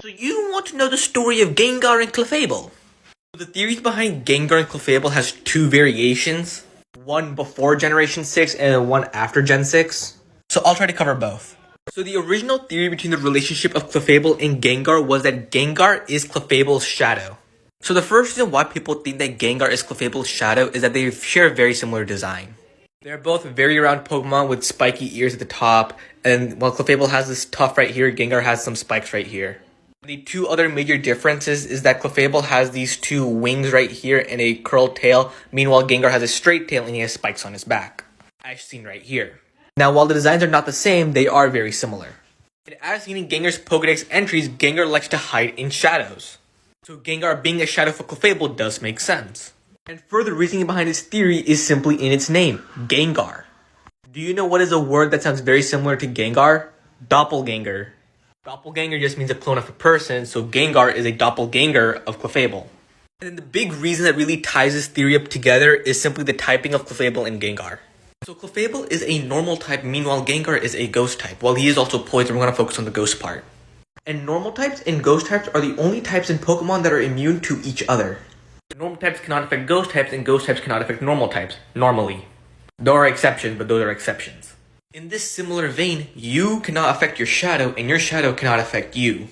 So you want to know the story of Gengar and Clefable? The theories behind Gengar and Clefable has two variations. One before Generation 6 and one after Gen 6. So I'll try to cover both. So the original theory between the relationship of Clefable and Gengar was that Gengar is Clefable's shadow. So the first reason why people think that Gengar is Clefable's shadow is that they share a very similar design. They're both very round Pokemon with spiky ears at the top, and while Clefable has this tuft right here, Gengar has some spikes right here. The two other major differences is that Clefable has these two wings right here and a curled tail, meanwhile Gengar has a straight tail and he has spikes on his back, as seen right here. Now while the designs are not the same, they are very similar. And as seen in Gengar's Pokedex entries, Gengar likes to hide in shadows. So Gengar being a shadow for Clefable does make sense. And further reasoning behind this theory is simply in its name, Gengar. Do you know what is a word that sounds very similar to Gengar? Doppelganger. Doppelganger just means a clone of a person, so Gengar is a doppelganger of Clefable. And then the big reason that really ties this theory up together is simply the typing of Clefable and Gengar. So Clefable is a normal type, meanwhile Gengar is a ghost type. While he is also poison, we're going to focus on the ghost part. And normal types and ghost types are the only types in Pokemon that are immune to each other. Normal types cannot affect ghost types, and ghost types cannot affect normal types, normally. There are exceptions, but those are exceptions. In this similar vein, you cannot affect your shadow, and your shadow cannot affect you.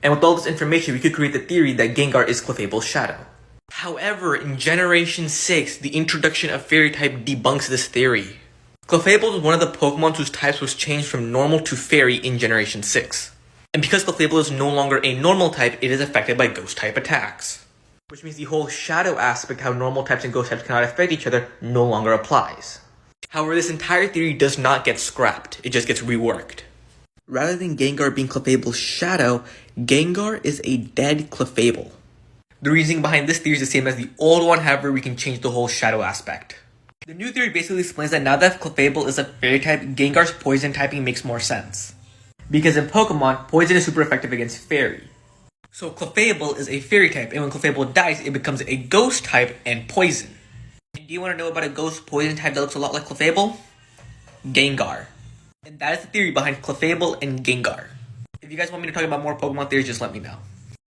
And with all this information, we could create the theory that Gengar is Clefable's shadow. However, in Generation 6, the introduction of Fairy type debunks this theory. Clefable is one of the Pokemon whose types was changed from normal to Fairy in Generation 6. And because Clefable is no longer a normal type, it is affected by ghost type attacks. Which means the whole shadow aspect, how normal types and ghost types cannot affect each other, no longer applies. However, this entire theory does not get scrapped, it just gets reworked. Rather than Gengar being Clefable's shadow, Gengar is a dead Clefable. The reasoning behind this theory is the same as the old one, however we can change the whole shadow aspect. The new theory basically explains that now that Clefable is a fairy type, Gengar's poison typing makes more sense. Because in Pokemon, poison is super effective against fairy. So Clefable is a fairy type, and when Clefable dies, it becomes a ghost type and poison. And do you want to know about a ghost poison type that looks a lot like Clefable? Gengar. And that is the theory behind Clefable and Gengar. If you guys want me to talk about more Pokemon theories, just let me know.